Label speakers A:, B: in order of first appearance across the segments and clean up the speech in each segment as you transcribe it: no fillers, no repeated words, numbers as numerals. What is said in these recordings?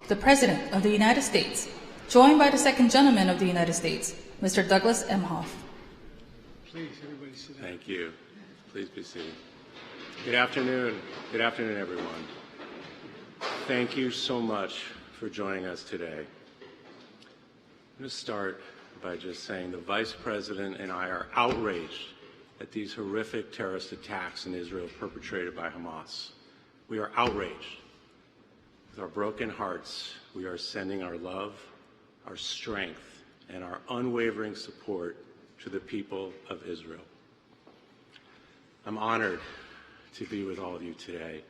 A: The President of the United States, joined by the Second Gentleman of the United States, Mr. Douglas Emhoff.
B: Please, everybody sit down.
C: Thank you. Please be seated. Good afternoon. Good afternoon, everyone. Thank you so much for joining us today. I'm going to start by just saying the Vice President and I are outraged at these horrific terrorist attacks in Israel perpetrated by Hamas. We are outraged. With our broken hearts, we are sending our love, our strength, and our unwavering support to the people of Israel. I'm honored to be with all of you today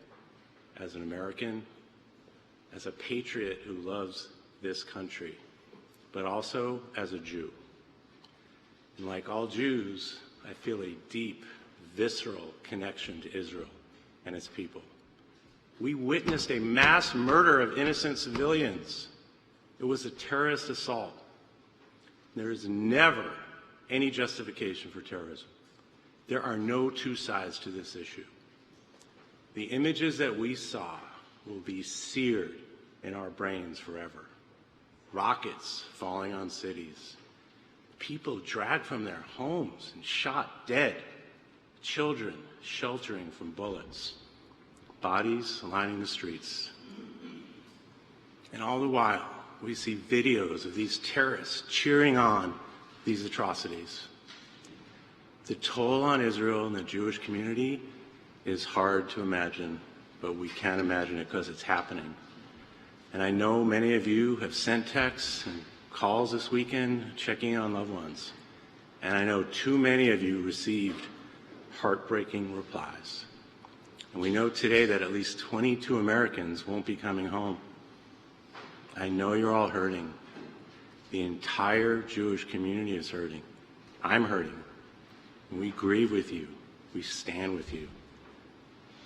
C: as an American, as a patriot who loves this country, but also as a Jew. And like all Jews, I feel a deep, visceral connection to Israel and its people. We witnessed a mass murder of innocent civilians. It was a terrorist assault. There is never any justification for terrorism. There are no two sides to this issue. The images that we saw will be seared in our brains forever. Rockets falling on cities. People dragged from their homes and shot dead. Children sheltering from bullets. Bodies lining the streets. And all the while, we see videos of these terrorists cheering on these atrocities. The toll on Israel and the Jewish community is hard to imagine, but we can imagine it because it's happening. And I know many of you have sent texts and calls this weekend checking in on loved ones. And I know too many of you received heartbreaking replies. And we know today that at least 22 Americans won't be coming home. I know you're all hurting. The entire Jewish community is hurting. I'm hurting. And we grieve with you. We stand with you.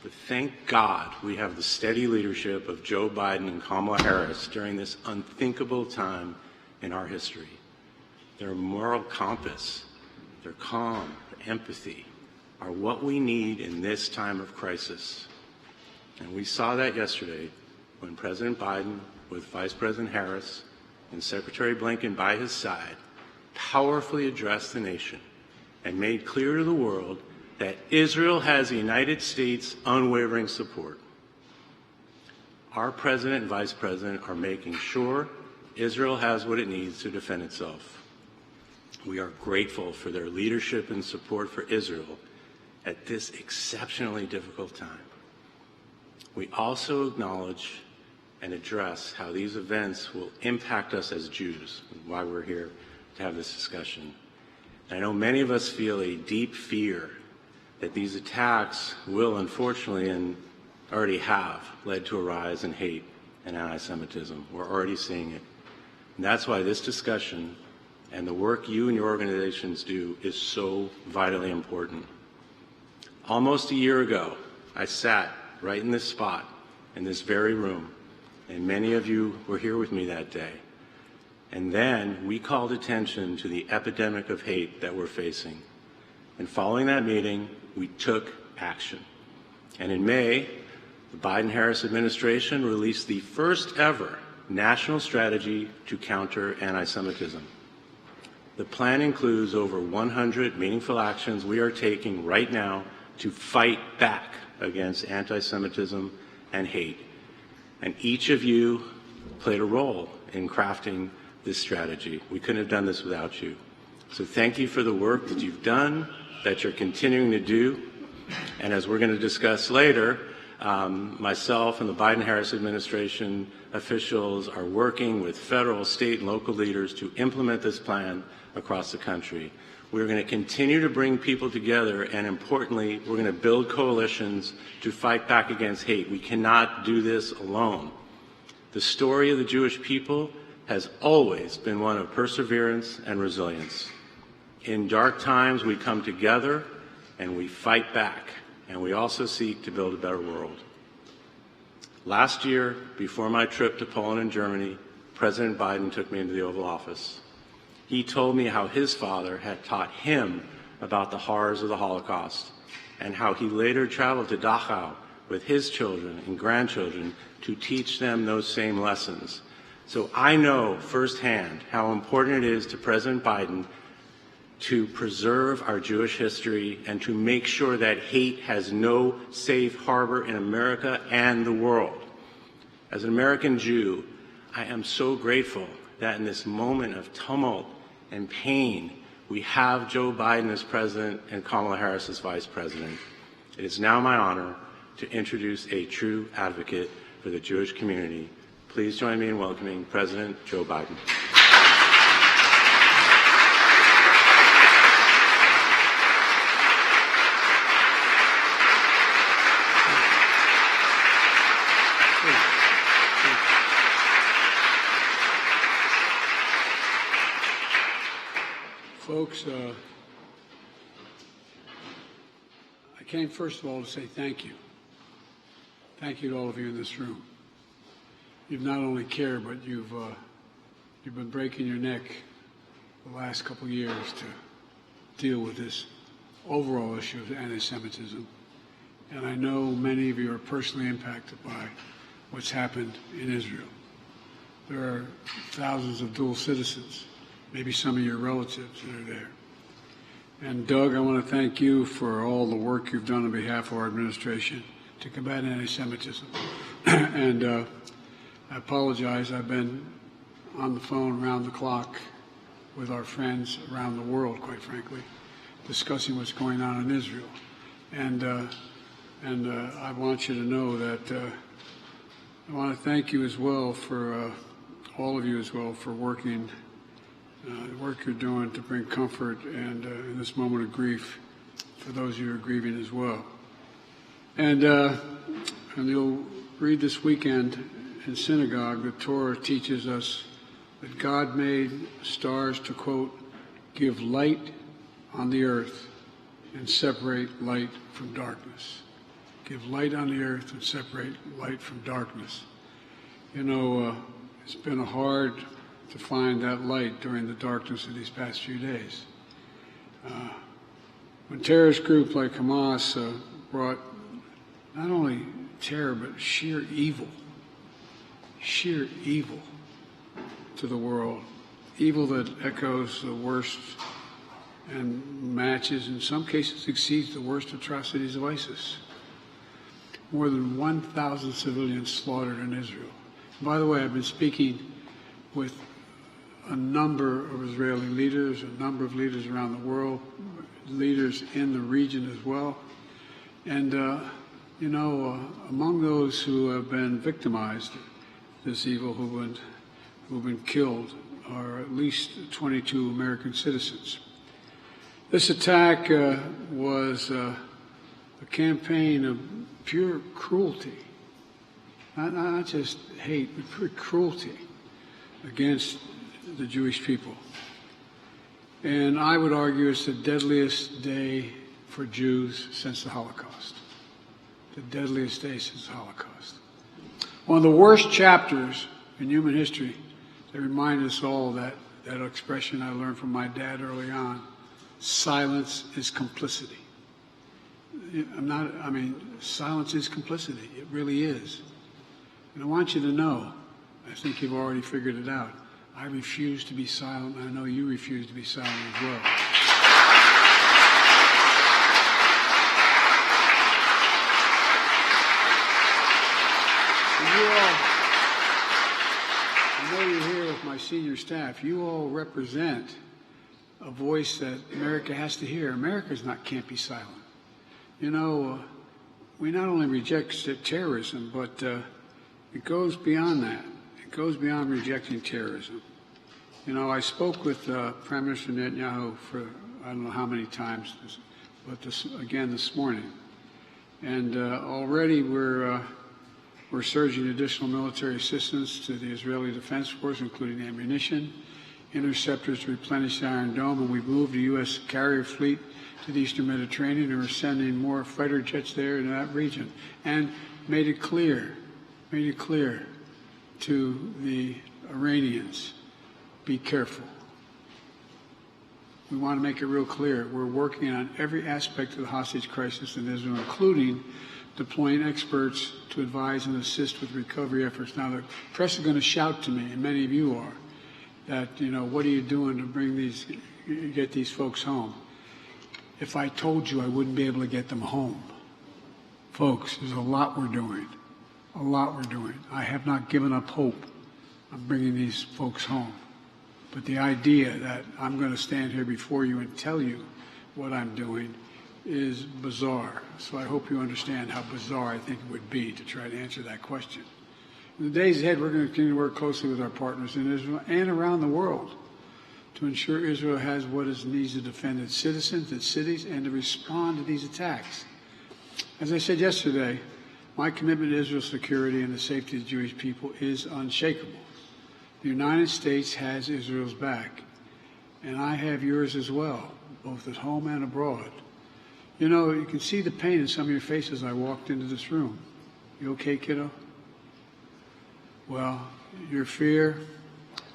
C: But thank God we have the steady leadership of Joe Biden and Kamala Harris during this unthinkable time in our history. Their moral compass, their calm, their empathy, are what we need in this time of crisis. And we saw that yesterday when President Biden, with Vice President Harris and Secretary Blinken by his side, powerfully addressed the nation and made clear to the world that Israel has the United States' unwavering support. Our President and Vice President are making sure Israel has what it needs to defend itself. We are grateful for their leadership and support for Israel at this exceptionally difficult time. We also acknowledge and address how these events will impact us as Jews, and why we're here to have this discussion. And I know many of us feel a deep fear that these attacks will, unfortunately, and already have, led to a rise in hate and anti-Semitism. We're already seeing it. And that's why this discussion and the work you and your organizations do is so vitally important. Almost a year ago, I sat right in this spot, in this very room, and many of you were here with me that day. And then we called attention to the epidemic of hate that we're facing. And following that meeting, we took action. And in May, the Biden-Harris administration released the first ever national strategy to counter anti-Semitism. The plan includes over 100 meaningful actions we are taking right now to fight back against anti-Semitism and hate. And each of you played a role in crafting this strategy. We couldn't have done this without you. So thank you for the work that you've done, that you're continuing to do. And as we're going to discuss later, myself and the Biden-Harris administration officials are working with federal, state, and local leaders to implement this plan across the country. We're going to continue to bring people together, and importantly, we're going to build coalitions to fight back against hate. We cannot do this alone. The story of the Jewish people has always been one of perseverance and resilience. In dark times, we come together and we fight back, and we also seek to build a better world. Last year, before my trip to Poland and Germany, President Biden took me into the Oval Office. He told me how his father had taught him about the horrors of the Holocaust, and how he later traveled to Dachau with his children and grandchildren to teach them those same lessons. So I know firsthand how important it is to President Biden to preserve our Jewish history and to make sure that hate has no safe harbor in America and the world. As an American Jew, I am so grateful that in this moment of tumult and pain, we have Joe Biden as president and Kamala Harris as vice president. It is now my honor to introduce a true advocate for the Jewish community. Please join me in welcoming President Joe Biden.
B: Folks, I came first of all to say thank you. Thank you to all of you in this room. You've not only cared, but you've been breaking your neck the last couple of years to deal with this overall issue of anti-Semitism. And I know many of you are personally impacted by what's happened in Israel. There are thousands of dual citizens, maybe some of your relatives that are there. And Doug, I want to thank you for all the work you've done on behalf of our administration to combat anti-Semitism. And I apologize, I've been on the phone around the clock with our friends around the world, quite frankly, discussing what's going on in Israel. And I want you to know that I want to thank you as well for, all of you as well, for working, the work you're doing to bring comfort and in this moment of grief for those of you who are grieving as well. And you'll read this weekend in synagogue, the Torah teaches us that God made stars to, quote, give light on the earth and separate light from darkness. Give light on the earth and separate light from darkness. You know, it's been hard to find that light during the darkness of these past few days. When terrorist groups like Hamas brought not only terror but sheer evil to the world, evil that echoes the worst and matches, in some cases exceeds the worst atrocities of ISIS. More than 1,000 civilians slaughtered in Israel. By the way, I've been speaking with a number of Israeli leaders, a number of leaders around the world, leaders in the region as well. And, you know, among those who have been victimized, this evil, who've been killed, are at least 22 American citizens. This attack was a campaign of pure cruelty, not just hate, but pure cruelty against the Jewish people. And I would argue it's the deadliest day for Jews since the Holocaust. The deadliest day since the Holocaust. One of the worst chapters in human history that remind us all that expression I learned from my dad early on, silence is complicity. Silence is complicity. It really is. And I want you to know, I think you've already figured it out, I refuse to be silent, and I know you refuse to be silent as well. And you all, I know you're here with my senior staff, you all represent a voice that America has to hear. America can't be silent. You know, we not only reject terrorism, but it goes beyond that. It goes beyond rejecting terrorism. You know, I spoke with Prime Minister Netanyahu for I don't know how many times, but again this morning. And already we're surging additional military assistance to the Israeli Defense Force, including ammunition, interceptors to replenish the Iron Dome, and we've moved the U.S. carrier fleet to the Eastern Mediterranean, and we're sending more fighter jets there in that region, and made it clear to the Iranians, be careful. We want to make it real clear. We're working on every aspect of the hostage crisis in Israel, including deploying experts to advise and assist with recovery efforts. Now, the press is going to shout to me, and many of you are, that, what are you doing to get these folks home? If I told you, I wouldn't be able to get them home. Folks, there's a lot we're doing. A lot we're doing. I have not given up hope on bringing these folks home. But the idea that I'm going to stand here before you and tell you what I'm doing is bizarre. So I hope you understand how bizarre I think it would be to try to answer that question. In the days ahead, we're going to continue to work closely with our partners in Israel and around the world to ensure Israel has what it needs to defend its citizens, its cities, and to respond to these attacks. As I said yesterday, my commitment to Israel's security and the safety of the Jewish people is unshakable. The United States has Israel's back, and I have yours as well, both at home and abroad. You can see the pain in some of your faces. I walked into this room. You okay, kiddo? Well, your fear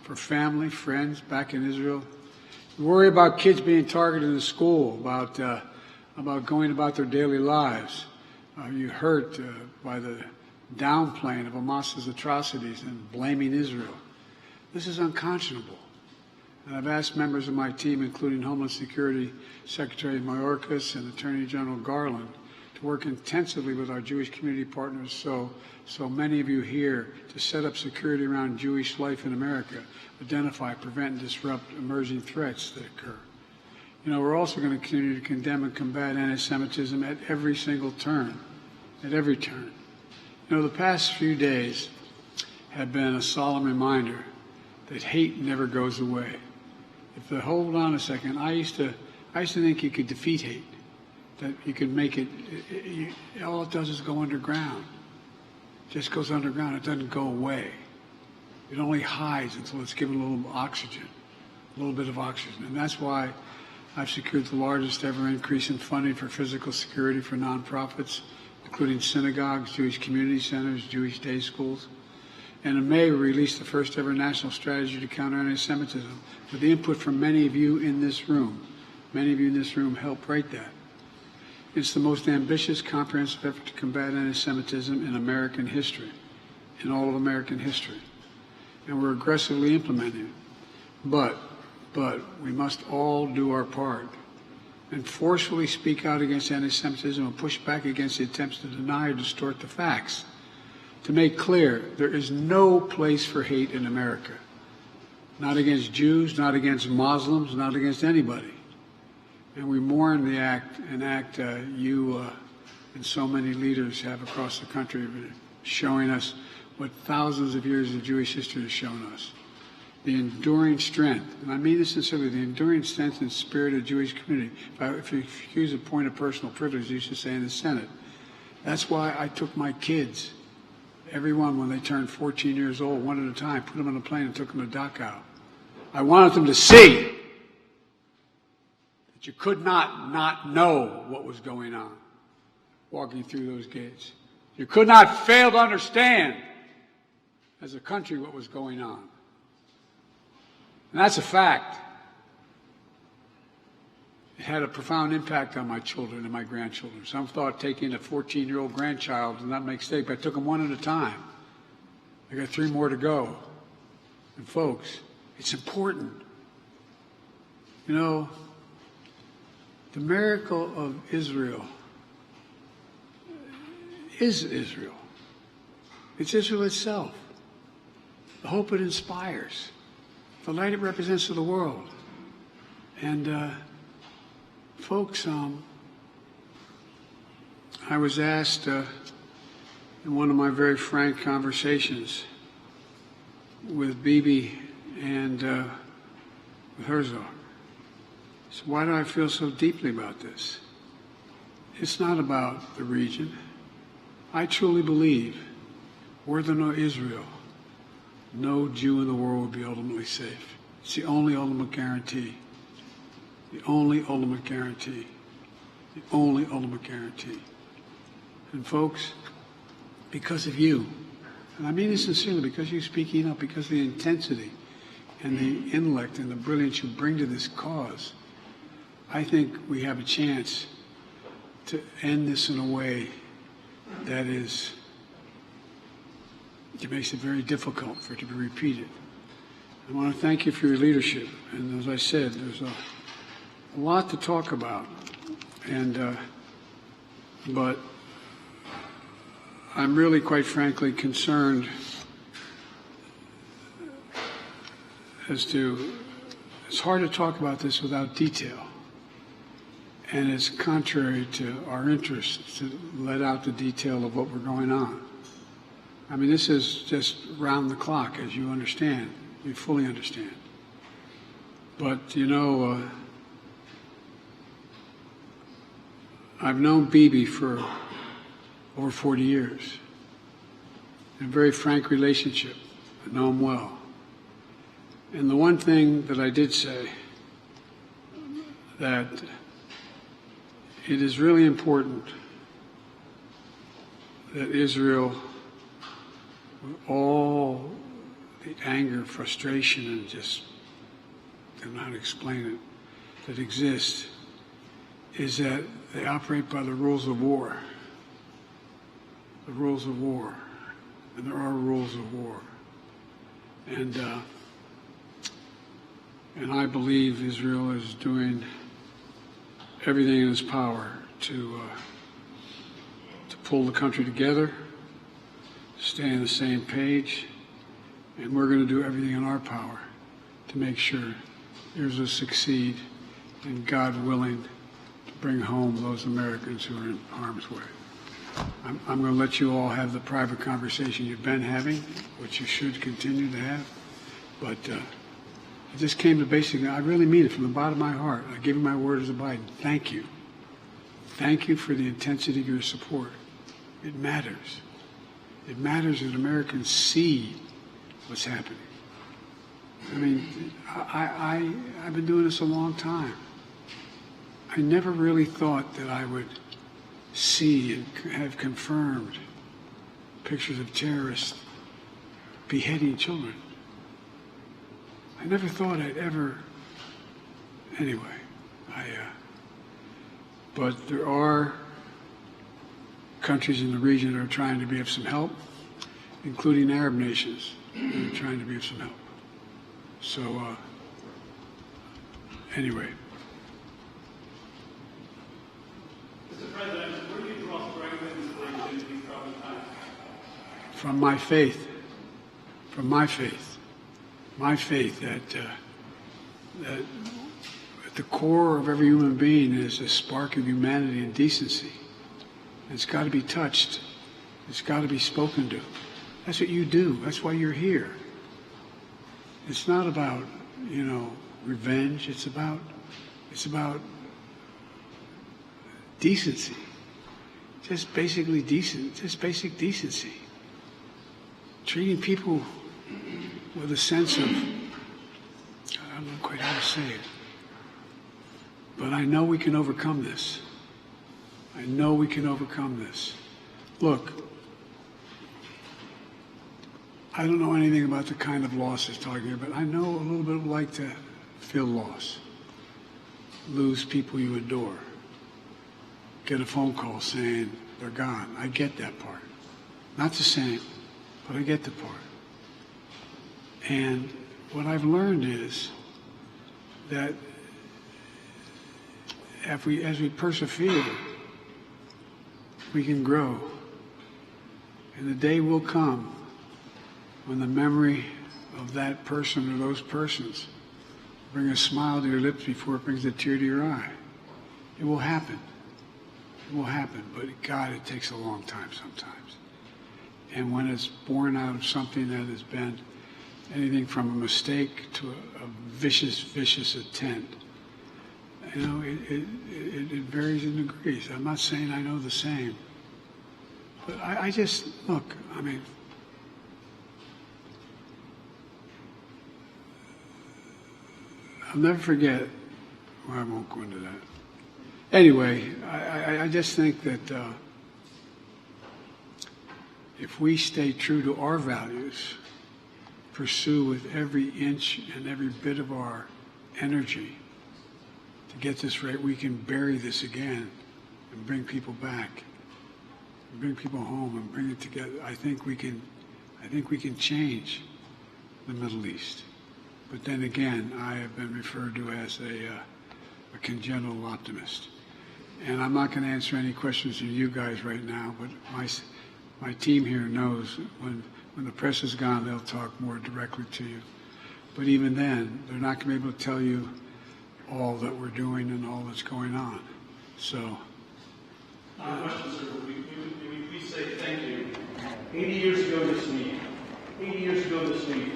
B: for family, friends back in Israel. You worry about kids being targeted in school, about going about their daily lives. You hurt by the downplaying of Hamas's atrocities and blaming Israel. This is unconscionable. And I've asked members of my team, including Homeland Security Secretary Mayorkas and Attorney General Garland, to work intensively with our Jewish community partners, so many of you here, to set up security around Jewish life in America, identify, prevent, and disrupt emerging threats that occur. We're also going to continue to condemn and combat anti-Semitism at every single turn, at every turn. The past few days have been a solemn reminder that hate never goes away. Hold on a second, I used to think you could defeat hate, that you could make it, all it does is go underground. It just goes underground, it doesn't go away. It only hides until it's given a little oxygen, a little bit of oxygen. And that's why I've secured the largest ever increase in funding for physical security for nonprofits, including synagogues, Jewish community centers, Jewish day schools. And in May, we released the first ever national strategy to counter anti-Semitism with the input from many of you in this room. Many of you in this room helped write that. It's the most ambitious, comprehensive effort to combat anti-Semitism in American history, in all of American history. And we're aggressively implementing it. But we must all do our part and forcefully speak out against anti-Semitism and push back against the attempts to deny or distort the facts. To make clear, there is no place for hate in America. Not against Jews, not against Muslims, not against anybody. And we mourn the act you and so many leaders have across the country, showing us what thousands of years of Jewish history has shown us. The enduring strength, and I mean this sincerely, the enduring strength and spirit of the Jewish community. If you excuse a point of personal privilege, you should say in the Senate. That's why I took my kids, everyone when they turned 14 years old, one at a time, put them on a plane and took them to Dachau. I wanted them to see that you could not know what was going on walking through those gates. You could not fail to understand as a country what was going on. And that's a fact. It had a profound impact on my children and my grandchildren. Some thought taking a 14-year-old grandchild did not make mistake, but I took them one at a time. I got 3 more to go. And folks, it's important. The miracle of Israel is Israel. It's Israel itself. The hope it inspires. The light it represents to the world. And folks, I was asked in one of my very frank conversations with Bibi and with Herzog, so why do I feel so deeply about this? It's not about the region. I truly believe, were there no Israel, no Jew in the world would be ultimately safe. It's the only ultimate guarantee. The only ultimate guarantee. The only ultimate guarantee. And folks, because of you, and I mean this sincerely, because you're speaking up, because of the intensity and the intellect and the brilliance you bring to this cause, I think we have a chance to end this in a way that it makes it very difficult for it to be repeated. I want to thank you for your leadership. And as I said, there's a lot to talk about. But I'm really, quite frankly, concerned as to, it's hard to talk about this without detail. And it's contrary to our interests to let out the detail of what we're going on. I mean, this is just round the clock, as you understand. You fully understand. But, you know, I've known Bibi for over 40 years. In a very frank relationship. I know him well. And the one thing that I did say, that it is really important that Israel, with all the anger, frustration, and just, I don't know how to explain it, that exists, is that they operate by the rules of war. The rules of war. And there are rules of war. And I believe Israel is doing everything in its power to pull the country together, stay on the same page, and we're going to do everything in our power to make sure Israel succeed, and God willing, to bring home those Americans who are in harm's way. I'm going to let you all have the private conversation you've been having, which you should continue to have, but I just came to basically, I really mean it from the bottom of my heart. I give you my word as a Biden. Thank you. Thank you for the intensity of your support. It matters. It matters that Americans see what's happening. I mean, I've been doing this a long time. I never really thought that I would see and have confirmed pictures of terrorists beheading children. I never thought I'd ever, anyway, but there are countries in the region that are trying to be of some help, including Arab nations that are trying to be of some help. So, anyway.
D: Mr. President, where do you draw strength in these troubling times?
B: From my faith. From my faith. My faith that at the core of every human being is a spark of humanity and decency. And it's got to be touched. It's got to be spoken to. That's what you do. That's why you're here. It's not about, you know, revenge. It's about decency. Just basically decent. Just basic decency. Treating people with a sense of, I don't know quite how to say it, but I know we can overcome this. I know we can overcome this. Look, I don't know anything about the kind of loss it's talking about, but I know a little bit like to feel loss, lose people you adore, get a phone call saying they're gone. I get that part. Not the same, but I get the part. And what I've learned is that as we persevere, we can grow. And the day will come when the memory of that person or those persons bring a smile to your lips before it brings a tear to your eye. It will happen. It will happen. But God, it takes a long time sometimes. And when it's born out of something that has been anything from a mistake to a vicious intent, you know, it varies in degrees. I'm not saying I know the same. But I just, look, I mean, I'll never forget, well, I won't go into that. Anyway, I just think that if we stay true to our values, pursue with every inch and every bit of our energy to get this right, we can bury this again and bring people back. bring people home and bring it together. I think we can change the Middle East. But then again, I have been referred to as a congenital optimist. And I'm not going to answer any questions from you guys right now, but my team here knows when the press is gone, they'll talk more directly to you. But even then, they're not going to be able to tell you all that we're doing and all that's going on. So.
D: Question, sir. We please say thank you. 80 years ago this week,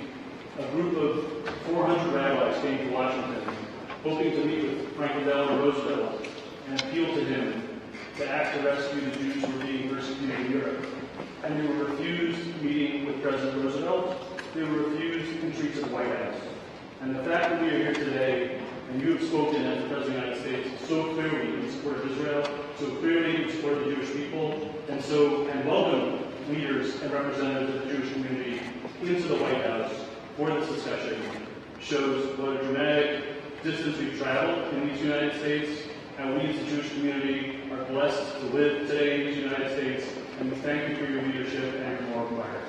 D: a group of 400 rabbis came to Washington, hoping to meet with Franklin Delano Roosevelt and appeal to him to act to rescue the Jews who were being persecuted in Europe. And they were refused meeting with President Roosevelt. They were refused entry to the White House. And the fact that we are here today, and you have spoken as the President of the United States so clearly in support of Israel, so clearly in support of the Jewish people, and welcome leaders and representatives of the Jewish community into the White House for this discussion, shows what a dramatic distance we've traveled in these United States, and we as a Jewish community are blessed to live today in these United States, and we thank you for your leadership and your moral fire.